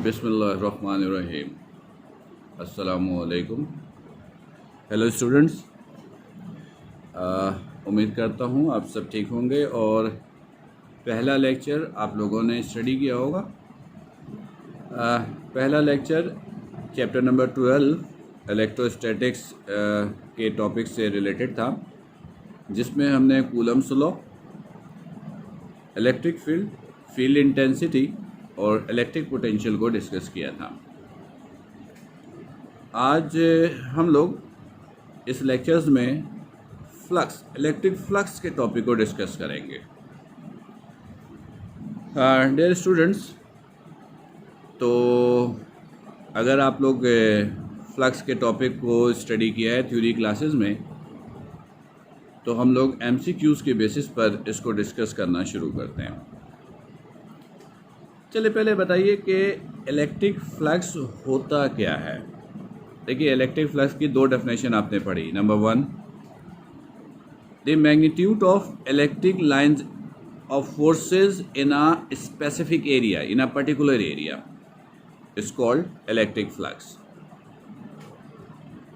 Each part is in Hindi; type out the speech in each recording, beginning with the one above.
बिस्मिल्लाहिर्रहमानिर्रहीम। अस्सलामुअलैकुम। हेलो स्टूडेंट्स, उम्मीद करता हूँ आप सब ठीक होंगे और पहला लेक्चर आप लोगों ने स्टडी किया होगा। पहला लेक्चर चैप्टर नंबर 12 इलेक्ट्रोस्टैटिक्स के टॉपिक से रिलेटेड था, जिसमें हमने Coulomb's law, electric field, field intensity और इलेक्ट्रिक पोटेंशियल को डिस्कस किया था। आज हम लोग इस लेक्चर्स में फ्लक्स, इलेक्ट्रिक फ्लक्स के टॉपिक को डिस्कस करेंगे। डियर स्टूडेंट्स, तो अगर आप लोग फ्लक्स के टॉपिक को स्टडी किया है थ्योरी क्लासेस में, तो हम लोग MCQs के बेसिस पर इसको डिस्कस करना शुरू करते हैं। चलिए पहले बताइए कि इलेक्ट्रिक फ्लक्स होता क्या है। देखिए, इलेक्ट्रिक फ्लक्स की दो डेफिनेशन आपने पढ़ी। Number 1, the magnitude of electric lines of forces in a specific area, in a particular area is called electric flux.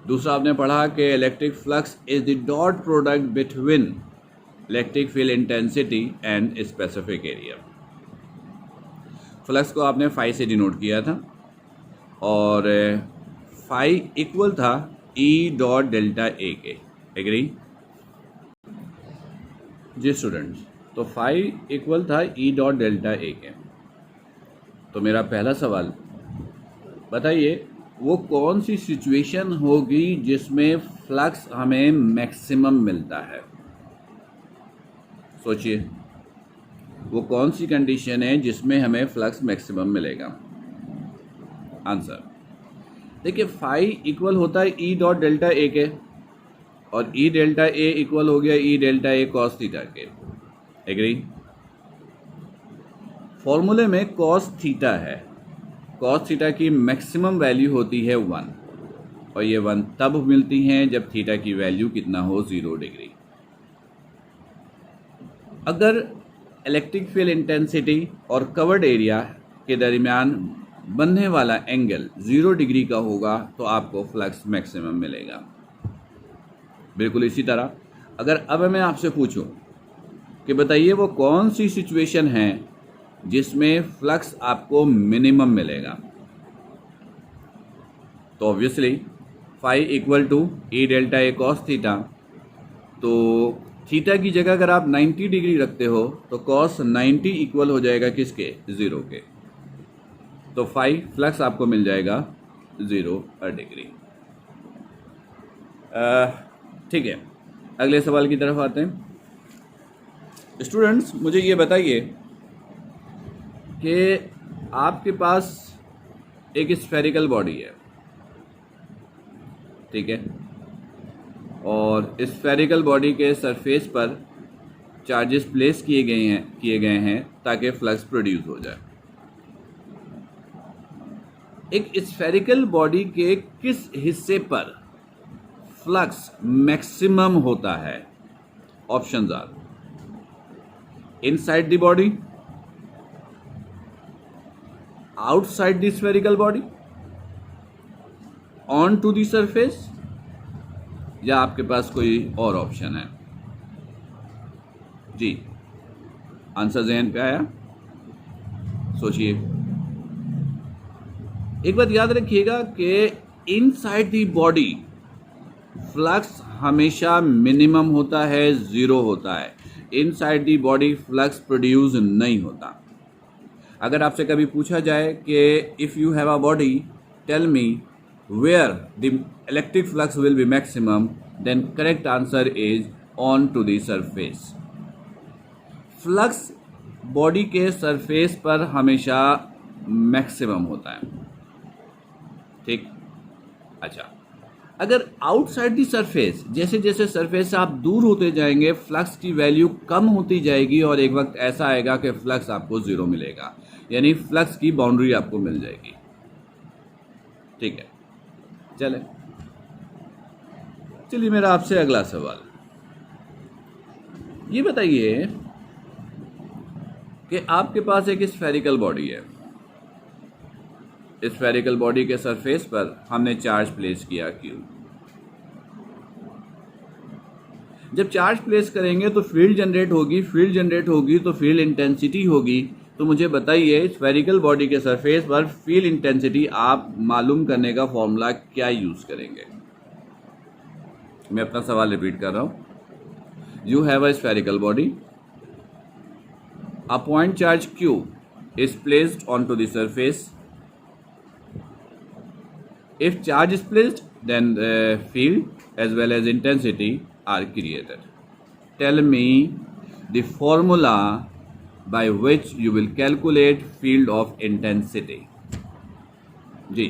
दूसरा आपने पढ़ा कि electric flux is the dot product between electric field intensity and specific area. Flux को आपने फाई से डिनोट किया था और फाई इक्वल था E डॉट डेल्टा ए के। एग्री जी स्टूडेंट्स? तो फाई इक्वल था E डॉट डेल्टा ए के। तो मेरा पहला सवाल, बताइए वो कौन सी सिचुएशन होगी जिसमें फ्लक्स हमें मैक्सिमम मिलता है? सोचिए, वो कौन सी कंडीशन है जिसमें हमें फ्लक्स मैक्सिमम मिलेगा? आंसर देखिए, फाई इक्वल होता है E डॉट डेल्टा ए के और E डेल्टा ए इक्वल हो गया E delta A cos theta के। एग्री? फॉर्मूले में कॉस थीटा है। कॉस थीटा की मैक्सिमम वैल्यू होती है 1 और ये 1 तब मिलती है जब थीटा की वैल्यू कितना हो, 0 डिग्री। अगर इलेक्ट्रिक फील्ड इंटेंसिटी और कवर्ड एरिया के दरमियान बनने वाला एंगल 0 डिग्री का होगा तो आपको फ्लक्स मैक्सिमम मिलेगा। बिल्कुल इसी तरह अगर अब मैं आपसे पूछूं कि बताइए वो कौन सी सिचुएशन है जिसमें फ्लक्स आपको मिनिमम मिलेगा, तो obviously phi equal to E delta A cos theta. तो थीटा की जगह अगर आप 90 डिग्री रखते हो तो कॉस 90 इक्वल हो जाएगा किसके? 0 के। तो फाई फ्लक्स आपको मिल जाएगा 0 डिग्री। ठीक है, अगले सवाल की तरफ आते हैं। स्टूडेंट्स, मुझे ये बताइए कि आपके पास एक स्फेरिकल बॉडी है, ठीक है, और स्फेरिकल बॉडी के सरफेस पर चार्जेस प्लेस किए गए हैं ताकि फ्लक्स प्रोड्यूस हो जाए। एक स्फेरिकल बॉडी के किस हिस्से पर फ्लक्स मैक्सिमम होता है? Options are inside the body, outside the spherical body, on to the surface, या आपके पास कोई और ऑप्शन है? जी, आंसर ज़हन पे आया? सोचिए। एक बात याद रखिएगा कि इनसाइड दी बॉडी फ्लक्स हमेशा मिनिमम होता है, 0 होता है। Inside the body flux produce नहीं होता। अगर आपसे कभी पूछा जाए कि if you have a body, tell me where the electric flux will be maximum, then correct answer is on to the surface. Flux body के सरफेस पर हमेशा मैक्सिमम होता है, ठीक। अच्छा, अगर आउटसाइड दी सरफेस, जैसे जैसे सरफेस से आप दूर होते जाएंगे फ्लक्स की वैल्यू कम होती जाएगी और एक वक्त ऐसा आएगा कि फ्लक्स आपको 0 मिलेगा, यानी फ्लक्स की बाउंड्री आपको मिल जाएगी, ठीक है। चलिए मेरा आपसे अगला सवाल, ये बताइए कि आपके पास एक स्फेरिकल बॉडी है, स्फेरिकल बॉडी के सरफेस पर हमने चार्ज प्लेस किया Q। जब चार्ज प्लेस करेंगे तो फील्ड जनरेट होगी, फील्ड जनरेट होगी तो फील्ड इंटेंसिटी होगी। तो मुझे बताइए स्फेरिकल बॉडी के सरफेस पर फील्ड इंटेंसिटी आप मालूम करने का फॉर्मूला क्या यूज करेंगे? मैं अपना सवाल रिपीट कर रहा हूं। You have a spherical body, a point charge Q is placed onto the surface. If charge is placed, then the field as well as intensity are created. Tell me the formula by which you will calculate field of intensity. जी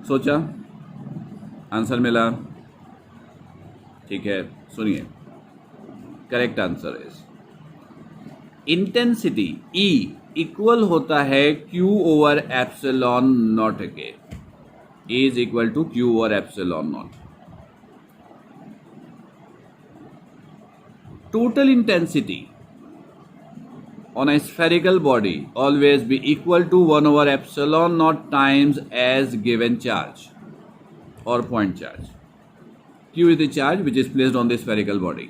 सोचा, आंसर मिला? ठीक है, सुनिए। Correct answer is intensity E equal होता है Q ओवर एप्सिलॉन नॉट के। E is equal to Q over epsilon not. Total intensity on a spherical body always be equal to 1 over epsilon naught times as given charge or point charge. Q is the charge which is placed on the spherical body.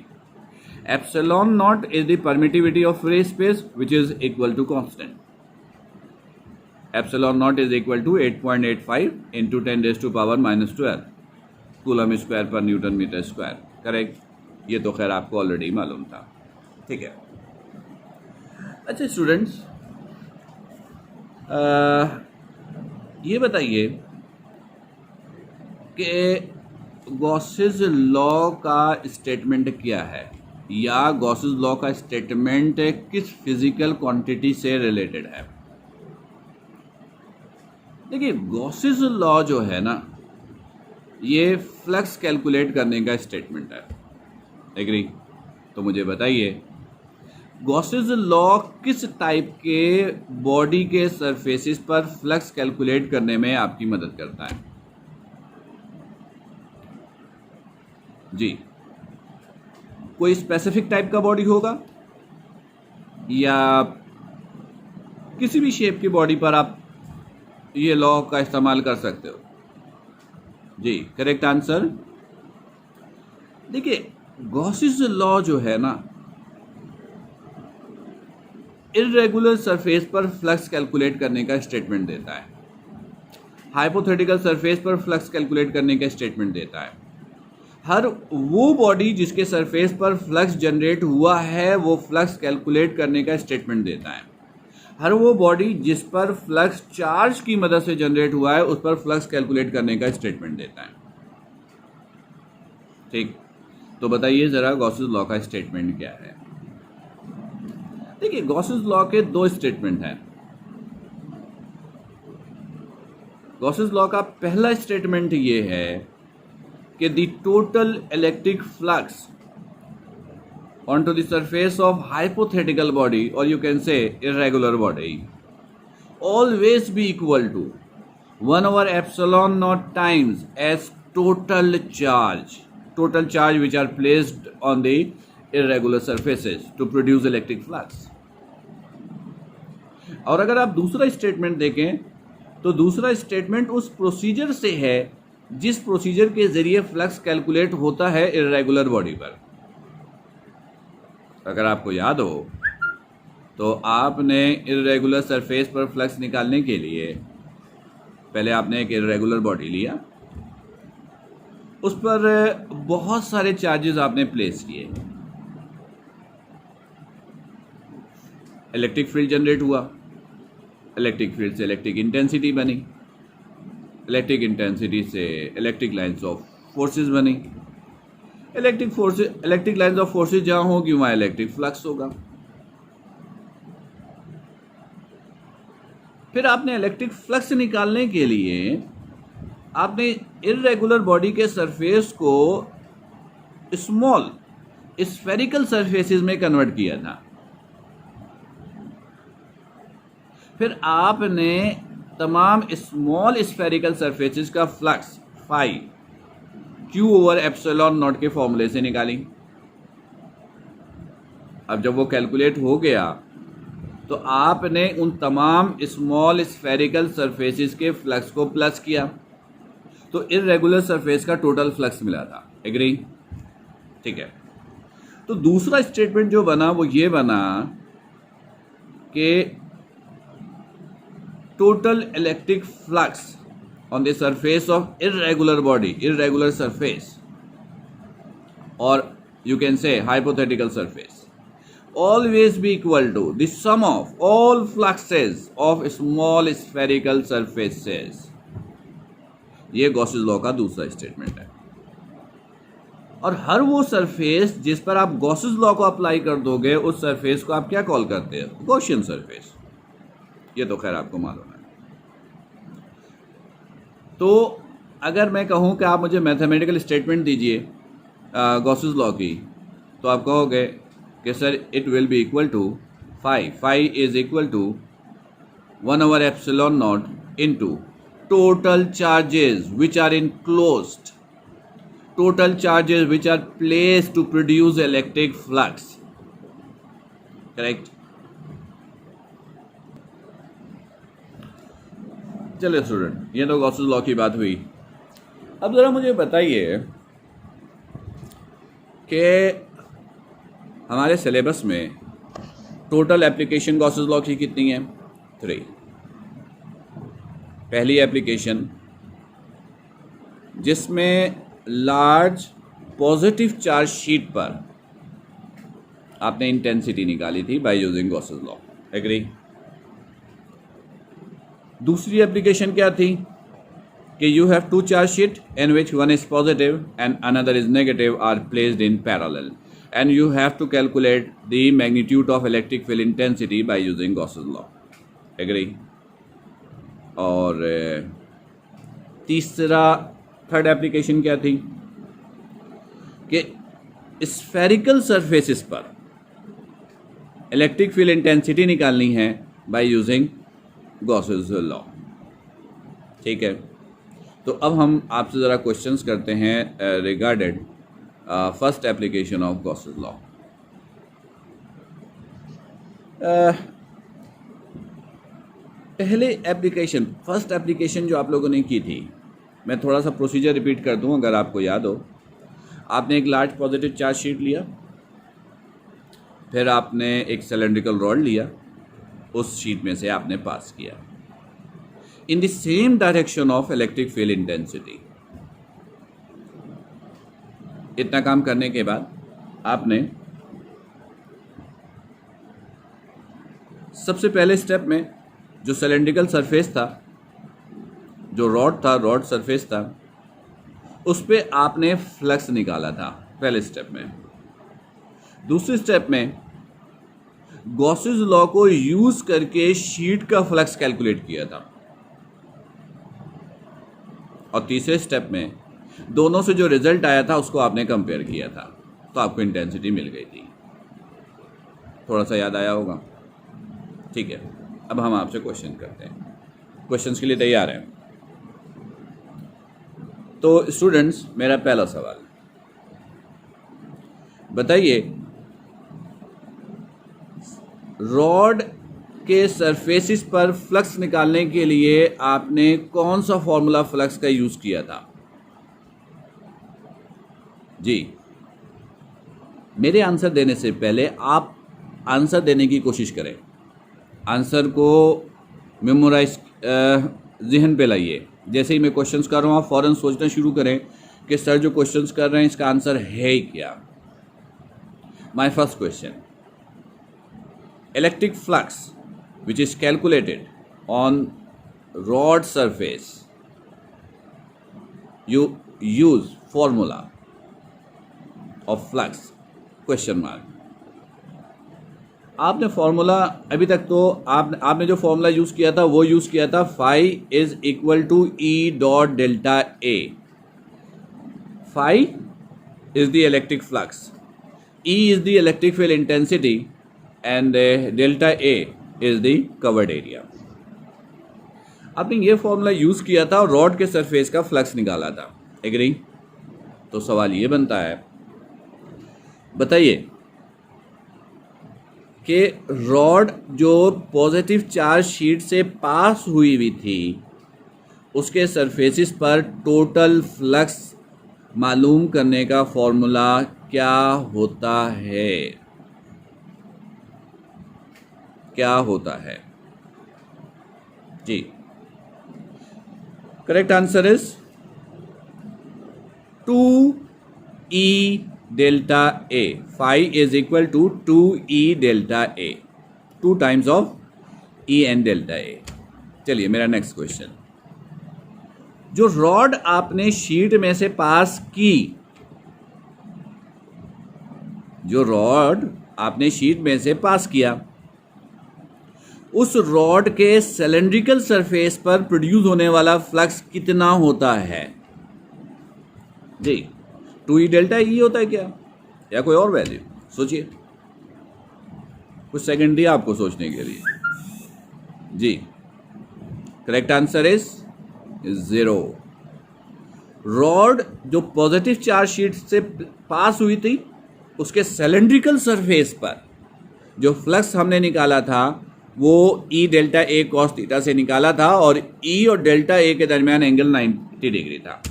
Epsilon naught is the permittivity of free space which is equal to constant. Epsilon naught is equal to 8.85 into 10 raised to power minus 12 coulomb square पर न्यूटन मीटर स्क्वायर। करेक्ट, ये तो खैर आपको ऑलरेडी मालूम था। ठीक है, अच्छा स्टूडेंट्स, ये बताइए कि गॉसेस लॉ का स्टेटमेंट क्या है, या गॉसेस लॉ का स्टेटमेंट किस फिजिकल क्वांटिटी से रिलेटेड है? देखिए, गॉसेस लॉ जो है ना, ये फ्लक्स कैलकुलेट करने का स्टेटमेंट है। एग्री? तो मुझे बताइए गॉसेस लॉ किस टाइप के बॉडी के सरफेसेस पर फ्लक्स कैलकुलेट करने में आपकी मदद करता है? जी, कोई स्पेसिफिक टाइप का बॉडी होगा या किसी भी शेप की बॉडी पर आप ये लॉ का इस्तेमाल कर सकते हो? जी, करेक्ट आंसर। देखिए, गॉसेस लॉ जो है ना, इर्रेगुलर सरफेस पर फ्लक्स कैलकुलेट करने का स्टेटमेंट देता है, हाइपोथेटिकल सरफेस पर फ्लक्स कैलकुलेट करने का स्टेटमेंट देता है। हर वो बॉडी जिसके सरफेस पर फ्लक्स जनरेट हुआ है वो फ्लक्स कैलकुलेट करने का स्टेटमेंट देता है। हर वो बॉडी जिस पर फ्लक्स चार्ज की मदद से जनरेट हुआ है उस पर फ्लक्स कैलकुलेट करने का स्टेटमेंट देता है। ठीक, तो बताइए जरा गॉसेस लॉ का स्टेटमेंट क्या है? देखिए, गॉसेस लॉ के दो स्टेटमेंट हैं। गॉसेस लॉ का पहला स्टेटमेंट ये है कि the total electric flux onto the surface of hypothetical body, or you can say irregular body, always be equal to 1 over epsilon naught times as total charge which are placed on the irregular surfaces to produce electric flux. और अगर आप दूसरा स्टेटमेंट देखें तो दूसरा स्टेटमेंट उस प्रोसीजर से है जिस प्रोसीजर के जरिए फ्लक्स कैलकुलेट होता है इर्रेगुलर बॉडी पर। अगर आपको याद हो तो आपने इर्रेगुलर सरफेस पर फ्लक्स निकालने के लिए पहले आपने एक इर्रेगुलर बॉडी लिया, उस पर बहुत सारे चार्जेस आपने प्लेस किए, इलेक्ट्रिक फील्ड जनरेट हुआ, इलेक्ट्रिक फील्ड से इलेक्ट्रिक इंटेंसिटी बनी, इलेक्ट्रिक इंटेंसिटी से इलेक्ट्रिक लाइंस ऑफ फोर्सेस बनी, इलेक्ट्रिक लाइंस ऑफ फोर्सेस जहां होगी वहां इलेक्ट्रिक फ्लक्स होगा। फिर आपने इलेक्ट्रिक फ्लक्स निकालने के लिए आपने इर्रेगुलर बॉडी के सरफेस को स्मॉल स्फेरिकल सरफेसेस में कन्वर्ट किया था। फिर आपने तमाम स्मॉल स्फेरिकल सरफेसेस का flux phi Q over epsilon not के फॉर्मूले से निकाली। अब जब वो कैलकुलेट हो गया तो आपने उन तमाम स्मॉल स्फेरिकल सरफेसेस के फ्लक्स को प्लस किया, तो इर्रेगुलर सरफेस का टोटल फ्लक्स मिला था। एग्री? ठीक है। तो दूसरा स्टेटमेंट जो बना वो ये बना कि total electric flux on the surface of irregular surface, or you can say hypothetical surface, always be equal to the sum of all fluxes of small spherical surfaces। ये गॉसेस लॉ का दूसरा स्टेटमेंट है। और हर वो सरफेस जिस पर आप गॉसेस लॉ को अप्लाई कर दोगे उस सरफेस को आप क्या कॉल करते हैं? Gaussian surface. ये तो खैर आपको मालूम है। तो अगर मैं कहूँ कि आप मुझे मैथमेटिकल स्टेटमेंट दीजिए गॉसेस लॉ की, तो आप कहोगे कि sir it will be equal to phi is equal to 1/ε0 into total charges which are enclosed, total charges which are placed to produce electric flux. Correct? चलिए स्टूडेंट, ये तो गॉसेस लॉ की बात हुई। अब ज़रा मुझे बताइए कि हमारे सिलेबस में टोटल एप्लीकेशन गॉसेस लॉ की कितनी है? 3। पहली एप्लीकेशन जिसमें लार्ज पॉजिटिव चार्ज शीट पर आपने इंटेंसिटी निकाली थी by using Gauss's law. Agree? दूसरी एप्लीकेशन क्या थी कि you have two charge sheet in which one is positive and another is negative are placed in parallel and you have to calculate the magnitude of electric field intensity by using Gauss's law. Agree? और थर्ड एप्लीकेशन क्या थी कि स्फेरिकल सरफेसेस पर इलेक्ट्रिक फील्ड इंटेंसिटी निकालनी है बाय यूजिंग गॉसेस लॉ। ठीक है। तो अब हम आपसे ज़रा क्वेश्चंस करते हैं regarded first application of Gauss's law. पहले एप्लीकेशन, फर्स्ट एप्लीकेशन जो आप लोगों ने की थी, मैं थोड़ा सा प्रोसीजर रिपीट कर दूं अगर आपको याद हो। आपने एक लार्ज पॉजिटिव चार्ज शीट लिया, फिर आपने एक सिलेंड्रिकल रॉड लिया, उस शीट में से आपने पास किया in the same direction of electric field intensity. इतना काम करने के बाद आपने सबसे पहले स्टेप में जो सिलेंड्रिकल सरफेस था, जो रॉड था, रॉड सरफेस था, उस पे आपने फ्लक्स निकाला था पहले स्टेप में। दूसरे स्टेप में गॉसेस लॉ को यूज करके शीट का फ्लक्स कैलकुलेट किया था। और तीसरे स्टेप में दोनों से जो रिजल्ट आया था उसको आपने कंपेयर किया था, तो आपको इंटेंसिटी मिल गई थी। थोड़ा सा याद आया होगा? ठीक है। अब हम आपसे क्वेश्चन करते हैं। क्वेश्चंस के लिए तैयार हैं? तो स्टूडेंट्स, मेरा पहला सवाल, बताइए रॉड के सरफेसिस पर फ्लक्स निकालने के लिए आपने कौन सा फॉर्मूला फ्लक्स का यूज किया था? जी, मेरे आंसर देने से पहले आप आंसर देने की कोशिश करें। आंसर को मेमोराइज जहन पे लाइए। जैसे ही मैं क्वेश्चंस कर रहा हूँ आप फौरन सोचना शुरू करें कि सर जो क्वेश्चंस कर रहे हैं इसका आंसर है ही क्या। My first question, electric flux which is calculated on rod surface, you use formula of flux question mark। आपने फॉर्मूला अभी तक तो आपने जो फॉर्मूला यूज किया था वो यूज किया था phi is equal to E dot delta A. Phi is the electric flux, E is the electric field intensity and delta A is the covered area। आपने ये फॉर्मूला यूज किया था और रॉड के सरफेस का फ्लक्स निकाला था। एग्री? तो सवाल ये बनता है, बताइए कि रॉड जो पॉजिटिव चार्ज शीट से पास हुई हुई थी उसके सरफेसिस पर टोटल फ्लक्स मालूम करने का फॉर्मूला क्या होता है? क्या होता है जी? Correct answer is 2E delta A. Phi is equal to 2E delta A, 2 times of E N delta A. चलिए मेरा नेक्स्ट क्वेश्चन, जो रॉड आपने शीट में से पास की, जो रॉड आपने शीट में से पास किया, उस रॉड के सिलेंड्रिकल सरफेस पर प्रोड्यूस होने वाला फ्लक्स कितना होता है जी? 2E डेल्टा ई होता है क्या, या कोई और वैल्यू? सोचिए, कुछ सेकंड दिया आपको सोचने के लिए जी. Correct answer is 0. रॉड जो पॉजिटिव चार्ज शीट से पास हुई थी उसके सिलेंड्रिकल सरफेस पर जो फ्लक्स हमने निकाला था वो E delta A cos theta से निकाला था, और E और डेल्टा ए के दरमियान एंगल 90 डिग्री था.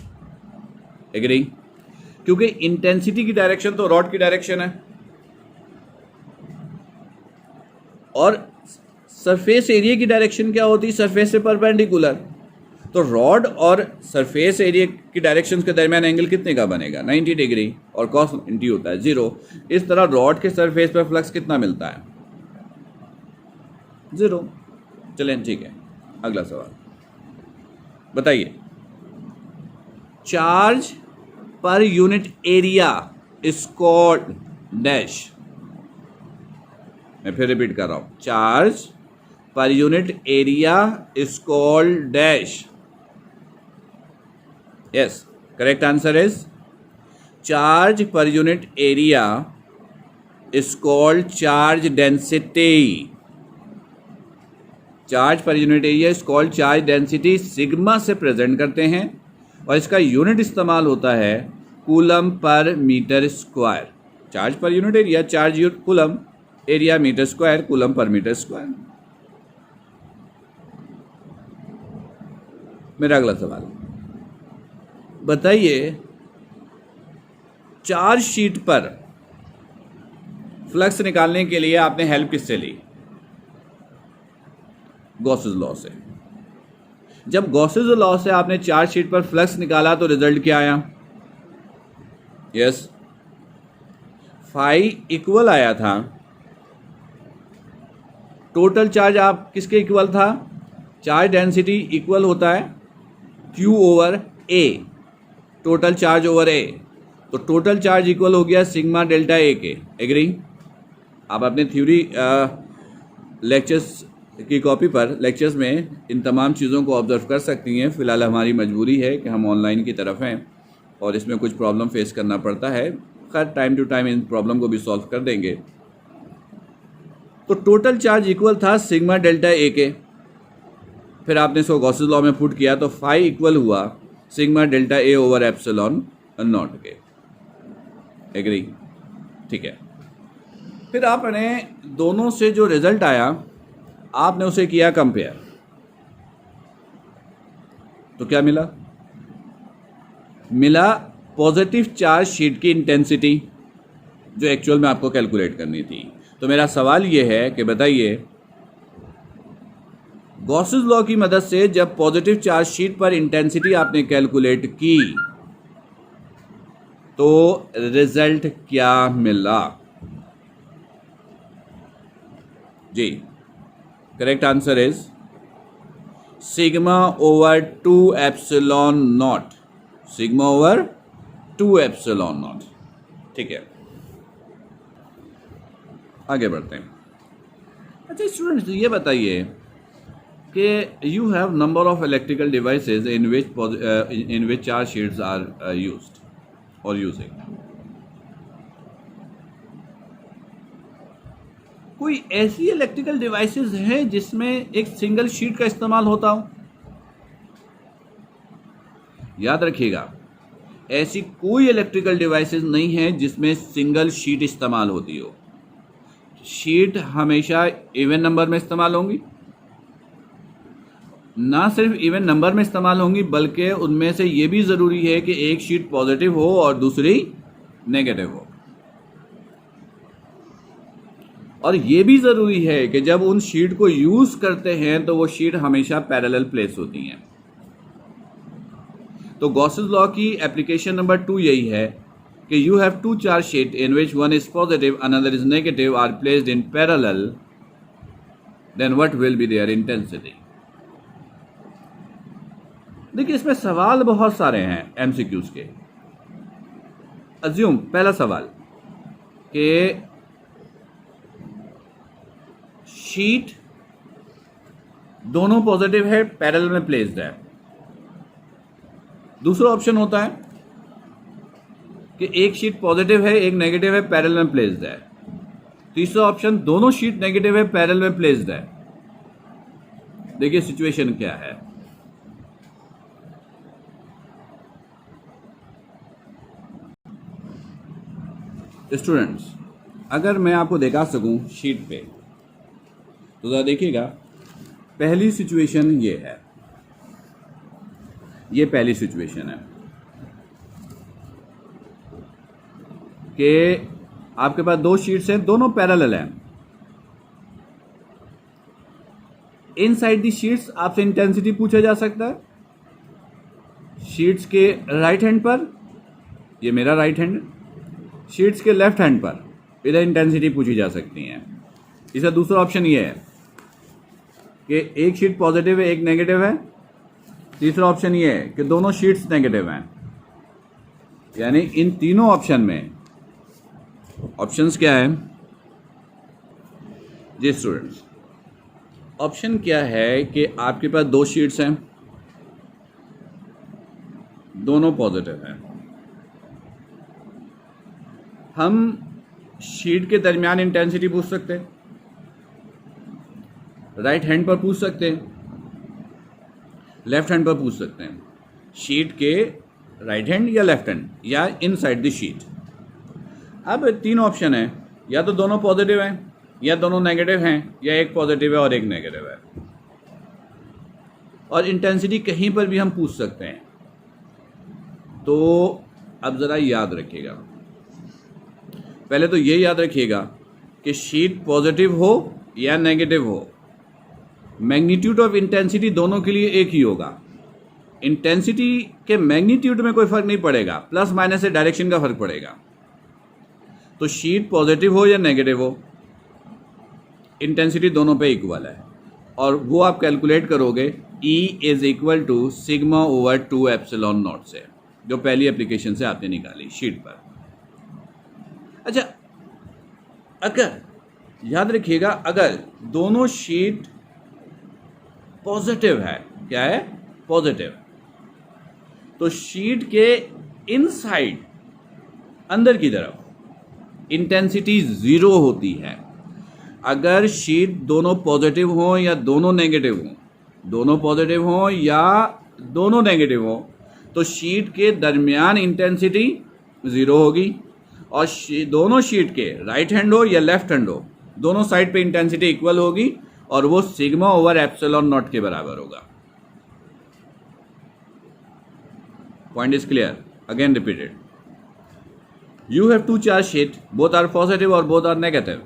एग्री? क्योंकि इंटेंसिटी की डायरेक्शन तो रॉड की डायरेक्शन है और सरफेस एरिया की डायरेक्शन क्या होती है? सरफेस से परपेंडिकुलर. तो रॉड और सरफेस एरिया की डायरेक्शन के दरमियान एंगल कितने का बनेगा? 90 डिग्री, और कॉस 90 होता है 0. इस तरह रॉड के सरफेस पर फ्लक्स कितना मिलता है? 0. चलें ठीक है, अगला सवाल बताइए. चार्ज पर unit area is called dash. मैं फिर रिपीट कर रहा हूं. चार्ज पर unit area is called dash. Yes, correct answer is charge पर unit area is called charge density. Charge पर unit area is called charge density. Sigma से प्रेजेंट करते हैं और इसका यूनिट इस्तेमाल होता है कूलम पर मीटर स्क्वायर. चार्ज पर unit area, charge coulomb, area metre square, coulomb पर मीटर स्क्वायर. मेरा अगला सवाल बताइए, चार्ज शीट पर फ्लक्स निकालने के लिए आपने हेल्प किससे ली? गॉसेस लॉ से. जब गॉसेस लॉ से आपने चार्ज शीट पर फ्लक्स निकाला तो रिजल्ट क्या आया? यस, फाई इक्वल आया था. टोटल चार्ज आप किसके इक्वल था? चार्ज डेंसिटी इक्वल होता है Q over A, total charge over A. तो टोटल चार्ज इक्वल हो गया सिग्मा डेल्टा A के. एग्री? आप अपने थ्योरी लेक्चर्स की कॉपी पर लेक्चर्स में इन तमाम चीज़ों को ऑब्जर्व कर सकती हैं. फ़िलहाल हमारी मजबूरी है कि हम ऑनलाइन की तरफ हैं और इसमें कुछ प्रॉब्लम फेस करना पड़ता है. खैर टाइम टू टाइम इन प्रॉब्लम को भी सॉल्व कर देंगे. तो टोटल चार्ज इक्वल था सिग्मा डेल्टा ए के. फिर आपने इसको गॉसेस लॉ में पुट किया तो फाई इक्वल हुआ sigma delta A over epsilon not के. एग्री? ठीक है. फिर आपने दोनों से जो रिजल्ट आया आपने उसे किया कंपेयर, तो क्या मिला? मिला पॉजिटिव चार्ज शीट की इंटेंसिटी जो एक्चुअल में आपको कैलकुलेट करनी थी. तो मेरा सवाल यह है कि बताइए, गॉसेस लॉ की मदद से जब पॉजिटिव चार्ज शीट पर इंटेंसिटी आपने कैलकुलेट की तो रिजल्ट क्या मिला जी? Correct answer is sigma over 2 epsilon naught. Sigma over 2 epsilon naught. ठीक है, आगे बढ़ते हैं. अच्छा स्टूडेंट्स, ये बताइए कि you have number of electrical devices in which charge sheets are used और यूजिंग. कोई ऐसी इलेक्ट्रिकल डिवाइसेस हैं जिसमें एक सिंगल शीट का इस्तेमाल होता हो? याद रखिएगा, ऐसी कोई इलेक्ट्रिकल डिवाइसेस नहीं है जिसमें सिंगल शीट इस्तेमाल होती हो. शीट हमेशा इवन नंबर में इस्तेमाल होंगी, ना सिर्फ इवन नंबर में इस्तेमाल होंगी बल्कि उनमें से ये भी ज़रूरी है कि एक शीट पॉजिटिव हो और दूसरी नेगेटिव हो। और ये भी ज़रूरी है कि जब उन शीट को यूज़ करते हैं तो वो शीट हमेशा पैरेलल प्लेस होती हैं। तो गॉसेस लॉ की एप्लीकेशन नंबर 2 यही है कि you have two charge sheet in which one is positive another is negative are placed in parallel, then what will be their intensity. देखिए इसमें सवाल बहुत सारे हैं एमसीक्यूज के। अज्यूम पहला सवाल कि शीट दोनों पॉजिटिव है, पैरेलल में प्लेस्ड है। दूसरा ऑप्शन होता है कि एक शीट पॉजिटिव है एक नेगेटिव है, पैरेलल में प्लेस्ड है। तीसरा ऑप्शन दोनों शीट नेगेटिव है, पैरेलल में प्लेस्ड है। देखिए सिचुएशन क्या है। स्टूडेंट्स, अगर मैं आपको दिखा सकूं शीट पे तो जरा देखिएगा। पहली सिचुएशन ये है, ये पहली सिचुएशन है कि आपके पास दो शीट्स हैं, दोनों पैरेलल हैं। इनसाइड दी शीट्स आपसे इंटेंसिटी पूछा जा सकता है। शीट्स के राइट हैंड पर, ये मेरा राइट हैंड, शीट्स के लेफ्ट हैंड पर इधर इंटेंसिटी पूछी जा सकती है। इसका दूसरा ऑप्शन ये है कि एक शीट पॉजिटिव है एक नेगेटिव है। तीसरा ऑप्शन ये है कि दोनों शीट्स नेगेटिव हैं। यानी इन तीनों ऑप्शन में ऑप्शंस क्या है जी स्टूडेंट्स? ऑप्शन क्या है कि आपके पास दो शीट्स हैं, दोनों पॉजिटिव हैं। हम शीट के दरमियान इंटेंसिटी पूछ सकते हैं, राइट हैंड पर पूछ सकते हैं, लेफ्ट हैंड पर पूछ सकते हैं। शीट के राइट हैंड या लेफ्ट हैंड या इनसाइड द शीट। अब तीन ऑप्शन है, या तो दोनों पॉजिटिव हैं या दोनों नेगेटिव हैं या एक पॉजिटिव है और एक नेगेटिव है। और इंटेंसिटी कहीं पर भी हम पूछ सकते हैं। तो अब ज़रा याद रखिएगा, पहले तो ये याद रखिएगा कि शीट पॉजिटिव हो या नेगेटिव हो, मैग्नीट्यूड ऑफ इंटेंसिटी दोनों के लिए एक ही होगा। इंटेंसिटी के मैग्नीट्यूड में कोई फर्क नहीं पड़ेगा, प्लस माइनस से डायरेक्शन का फर्क पड़ेगा। तो शीट पॉजिटिव हो या नेगेटिव हो, इंटेंसिटी दोनों पे इक्वल है। और वो आप कैलकुलेट करोगे E is equal to sigma over 2 epsilon not से, जो पहली एप्लीकेशन से आपने निकाली शीट पर। अच्छा, अगर याद रखिएगा, अगर दोनों शीट पॉजिटिव है, क्या है पॉजिटिव, तो शीट के इनसाइड अंदर की तरफ इंटेंसिटी जीरो होती है। अगर शीट दोनों पॉजिटिव हो या दोनों नेगेटिव हो, दोनों पॉजिटिव हो या दोनों नेगेटिव हो, तो शीट के दरमियान इंटेंसिटी जीरो होगी। और दोनों शीट के राइट हैंड हो या लेफ्ट हैंड हो, दोनों साइड पे इंटेंसिटी इक्वल होगी और वो सिग्मा ओवर एप्सिलॉन नॉट के बराबर होगा। Point is clear? Again repeated, you have two charge sheet, both are positive or both are negative,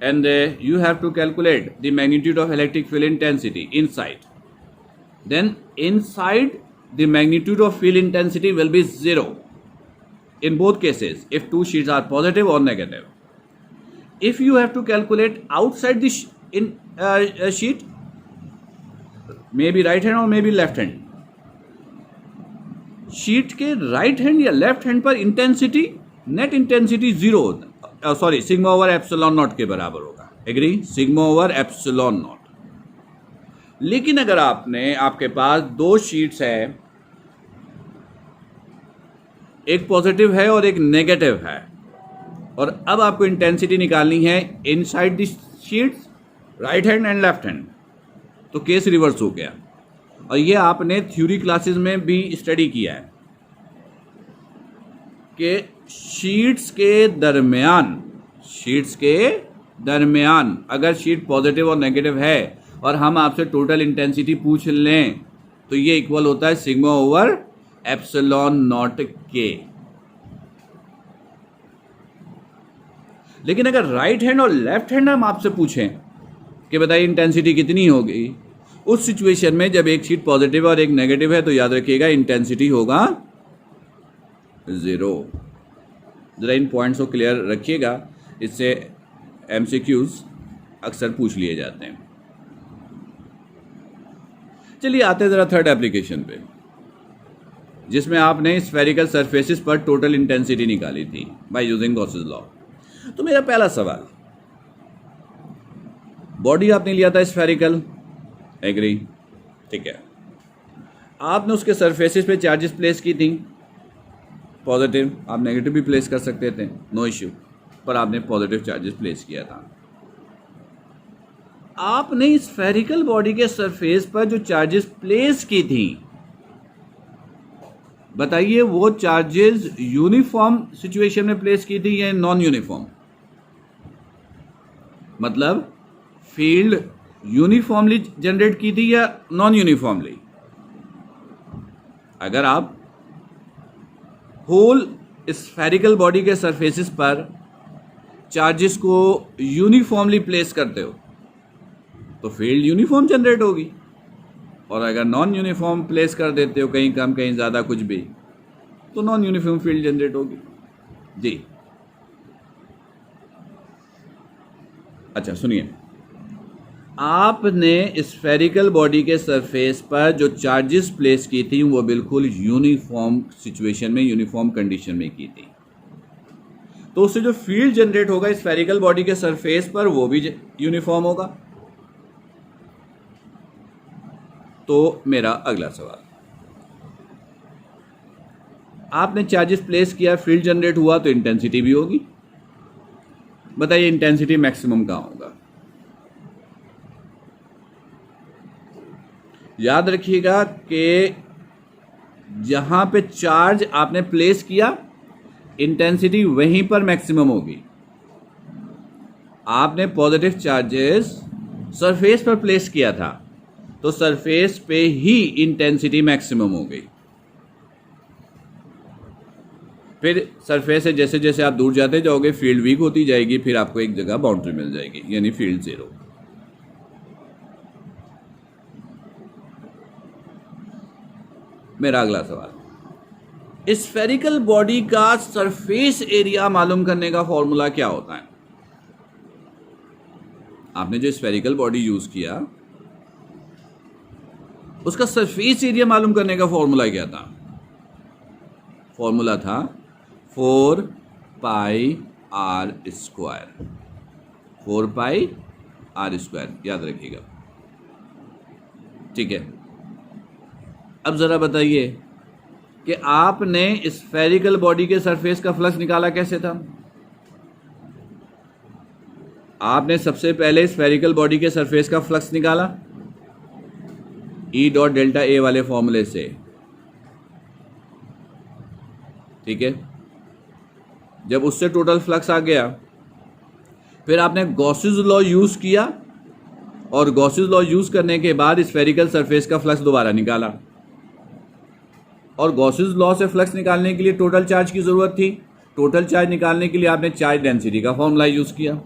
and you have to calculate the magnitude of electric field intensity inside. Then inside the magnitude of field intensity will be zero in both cases if two sheets are positive or negative. If you have to calculate outside the sheet, maybe right hand or maybe left hand, sheet के राइट हैंड या लेफ्ट हैंड पर intensity, net intensity zero, sorry sigma over epsilon not के बराबर होगा। Agree? Sigma over epsilon not. लेकिन अगर आपके पास दो शीट्स है, एक पॉजिटिव है और एक नेगेटिव है, और अब आपको इंटेंसिटी निकालनी है inside the sheets, right hand and left hand, तो केस रिवर्स हो गया। और ये आपने थ्योरी क्लासेस में भी स्टडी किया है कि शीट्स के दरमियान अगर शीट पॉजिटिव और नेगेटिव है और हम आपसे टोटल इंटेंसिटी पूछ लें तो ये इक्वल होता है सिग्मा ओवर एप्सिलॉन नॉट के। लेकिन अगर राइट हैंड और लेफ्ट हैंड हम आपसे पूछें कि बताइए इंटेंसिटी कितनी होगी, उस सिचुएशन में जब एक शीट पॉजिटिव और एक नेगेटिव है तो याद रखिएगा इंटेंसिटी होगा 0। जरा इन पॉइंट्स को क्लियर रखिएगा, इससे एमसीक्यूज अक्सर पूछ लिए जाते हैं। चलिए आते हैं जरा थर्ड एप्लीकेशन पे, जिसमें आपने स्फेरिकल सरफेसेस पर टोटल इंटेंसिटी निकाली थी बाय यूजिंग गॉसेस लॉ। तो मेरा पहला सवाल, बॉडी आपने लिया था स्फेरिकल, एग्री, ठीक है। आपने उसके सरफेसेस पे चार्जेस प्लेस की थी, पॉजिटिव, आप नेगेटिव भी प्लेस कर सकते थे, नो इश्यू, पर आपने पॉजिटिव चार्जेस प्लेस किया था। आपने स्फेरिकल बॉडी के सरफेस पर जो चार्जेस प्लेस की थी, बताइए वो चार्जेस यूनिफॉर्म सिचुएशन में प्लेस की थी या नॉन यूनिफॉर्म? मतलब फील्ड यूनिफॉर्मली जनरेट की थी या नॉन यूनिफॉर्मली? अगर आप होल स्फेरिकल बॉडी के सरफेसेस पर चार्जेस को यूनिफॉर्मली प्लेस करते हो तो फील्ड यूनिफॉर्म जनरेट होगी, और अगर नॉन यूनिफॉर्म प्लेस कर देते हो, कहीं कम कहीं ज़्यादा कुछ भी, तो नॉन यूनिफॉर्म फील्ड जनरेट होगी। जी अच्छा सुनिए, आपने स्फेरिकल बॉडी के सरफेस पर जो चार्जेस प्लेस की थी वो बिल्कुल यूनिफॉर्म सिचुएशन में, यूनिफॉर्म कंडीशन में की थी, तो उससे जो फील्ड जनरेट होगा स्फेरिकल बॉडी के सरफेस पर वो भी यूनिफॉर्म होगा। तो मेरा अगला सवाल, आपने चार्जेस प्लेस किया, फील्ड जनरेट हुआ, तो इंटेंसिटी भी होगी। बताइए इंटेंसिटी मैक्सिमम कहां होगा? याद रखिएगा कि जहां पे चार्ज आपने प्लेस किया इंटेंसिटी वहीं पर मैक्सिमम होगी। आपने पॉजिटिव चार्जेस सरफेस पर प्लेस किया था तो सरफेस पे ही इंटेंसिटी मैक्सिमम हो गई। फिर सरफेस से जैसे जैसे आप दूर जाते जाओगे फील्ड वीक होती जाएगी, फिर आपको एक जगह बाउंड्री मिल जाएगी, यानी फील्ड 0। मेरा अगला सवाल, स्फेरिकल बॉडी का सरफेस एरिया मालूम करने का फॉर्मूला क्या होता है? आपने जो स्फेरिकल बॉडी यूज किया उसका सरफेस एरिया मालूम करने का फॉर्मूला क्या था? फॉर्मूला था 4 pi R square, 4 pi R square, याद रखिएगा, ठीक है। अब जरा बताइए कि आपने स्फेरिकल बॉडी के सरफेस का फ्लक्स निकाला कैसे था? आपने सबसे पहले स्फेरिकल बॉडी के सरफेस का फ्लक्स निकाला ई डॉट डेल्टा ए वाले फॉर्मूले से, ठीक है। जब उससे टोटल फ्लक्स आ गया फिर आपने गॉसेस लॉ यूज किया और गॉसेस लॉ यूज करने के बाद स्फेरिकल सरफेस का फ्लक्स दोबारा निकाला, और गॉसेस लॉ से फ्लक्स निकालने के लिए टोटल चार्ज की जरूरत थी। टोटल चार्ज निकालने के लिए आपने चार्ज डेंसिटी का फॉर्मूला यूज किया।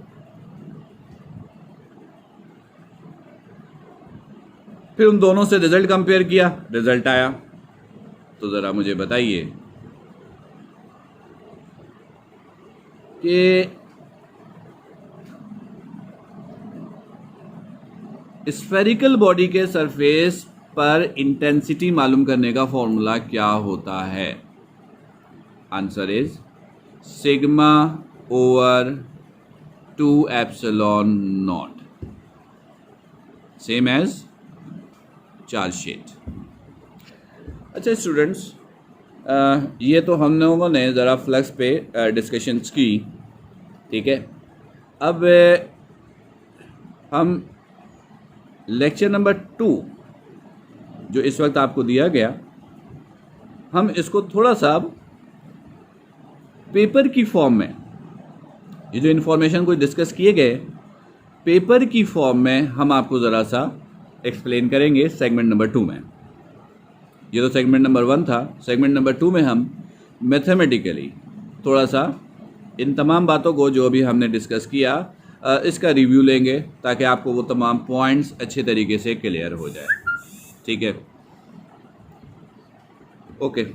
फिर उन दोनों से रिजल्ट कंपेयर किया, रिजल्ट आया। तो जरा मुझे बताइए कि स्फेरिकल बॉडी के सरफेस पर इंटेंसिटी मालूम करने का फॉर्मूला क्या होता है? Answer is sigma over 2 epsilon not, same as charge sheet. अच्छा स्टूडेंट्स, ये तो हम लोगों ने ज़रा फ्लक्स पे डिस्कशंस की, ठीक है। अब हम लेक्चर नंबर 2 जो इस वक्त आपको दिया गया, हम इसको थोड़ा सा पेपर की फॉर्म में, ये जो इन्फॉर्मेशन को डिस्कस किए गए पेपर की फॉर्म में हम आपको ज़रा सा एक्सप्लेन करेंगे सेगमेंट नंबर 2 में। ये तो सेगमेंट नंबर 1 था। सेगमेंट नंबर 2 में हम मैथमेटिकली थोड़ा सा इन तमाम बातों को जो अभी हमने डिस्कस किया इसका रिव्यू लेंगे ताकि आपको वो तमाम पॉइंट्स अच्छे तरीके से क्लियर हो जाए। ठीक है, ओके।